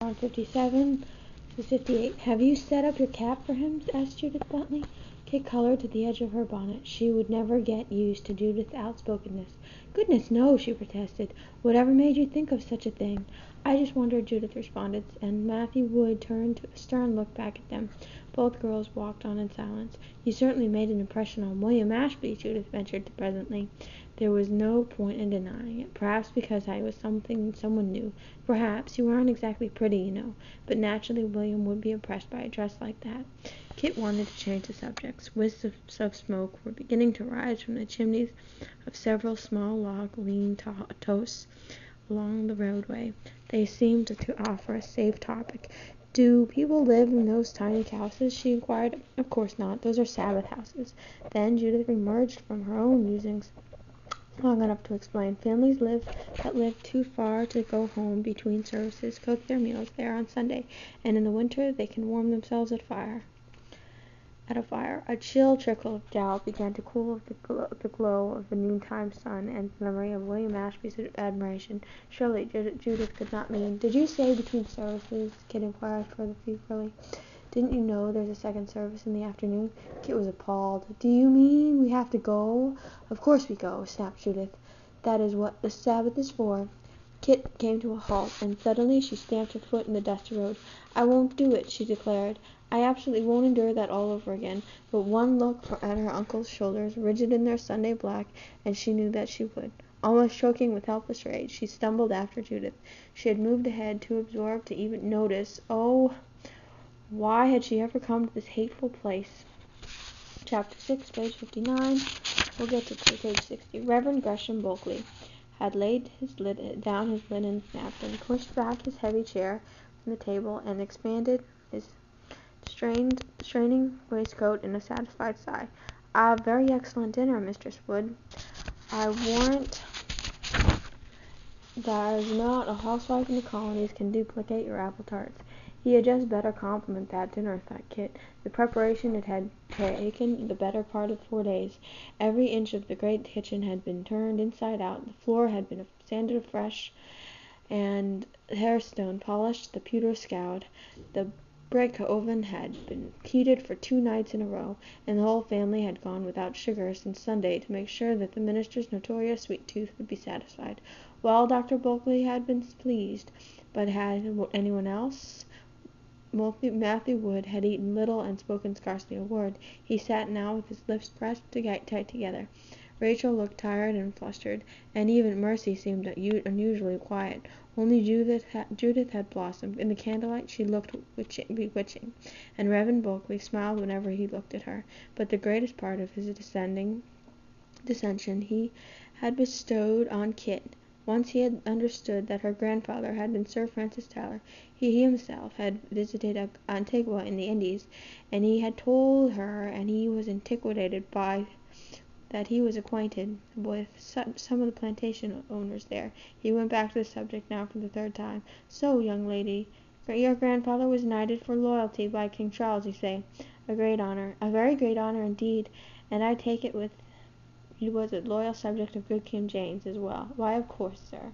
on 57. This is 58. Have you set up your cap for him? Asked Judith bluntly. Kit colored to the edge of her bonnet. She would never get used to Judith's outspokenness. Goodness, no, she protested. Whatever made you think of such a thing? I just wondered, Judith responded, and Matthew Wood turned a stern look back at them. Both girls walked on in silence. You certainly made an impression on William Ashby, Judith ventured presently. There was no point in denying it. Perhaps because I was something someone knew. Perhaps. You aren't exactly pretty, you know. But naturally William would be impressed by a dress like that. Kit wanted to change the subject. Wisps of smoke were beginning to rise from the chimneys of several small log lean toasts along the roadway. They seemed to offer a safe topic. Do people live in those tiny houses? She inquired. Of course not. Those are Sabbath houses. Then Judith emerged from her own musings long enough to explain. Families that live too far to go home between services cook their meals there on Sunday, and in the winter they can warm themselves at a fire. A chill trickle of doubt began to cool the glow of the noontime sun, and the memory of William Ashby's admiration. Surely Judith could not mean. Did you say between services? Kit inquired fearfully. Didn't you know there's a second service in the afternoon? Kit was appalled. Do you mean we have to go? Of course we go, snapped Judith. That is what the Sabbath is for. Kit came to a halt, and suddenly she stamped her foot in the dusty road. I won't do it, she declared. I absolutely won't endure that all over again. But one look at her uncle's shoulders, rigid in their Sunday black, and she knew that she would. Almost choking with helpless rage, she stumbled after Judith. She had moved ahead, too absorbed to even notice. Oh, why had she ever come to this hateful place? Chapter 6, page 59. We'll get to page 60. Reverend Gresham Bulkley had laid down his linen napkin, pushed back his heavy chair from the table, and expanded his straining waistcoat in a satisfied sigh. "A very excellent dinner, Mistress Wood. I warrant there's not a housewife in the colonies can duplicate your apple tarts." He had just better compliment that dinner, thought Kit. The preparation it had taken the better part of 4 days. Every inch of the great kitchen had been turned inside out. The floor had been sanded afresh, and the hairstone polished, the pewter scoured. The brick oven had been heated for 2 nights in a row, and the whole family had gone without sugar since Sunday to make sure that the minister's notorious sweet tooth would be satisfied. Well, Dr. Bulkley had been pleased, but had anyone else? Matthew Wood had eaten little and spoken scarcely a word. He sat now with his lips pressed tight together. Rachel looked tired and flustered, and even Mercy seemed unusually quiet. Only Judith had blossomed. In the candlelight she looked bewitching, and Reverend Bulkley smiled whenever he looked at her. But the greatest part of his dissension he had bestowed on Kit. Once he had understood that her grandfather had been Sir Francis Tyler. He himself had visited Antigua in the Indies, and he had told her, and he was intimidated by that he was acquainted with some of the plantation owners there. He went back to the subject now for the 3rd time. So, young lady, your grandfather was knighted for loyalty by King Charles, you say? A great honor. A very great honor indeed. And I take it he was a loyal subject of good King James as well. Why, of course, sir.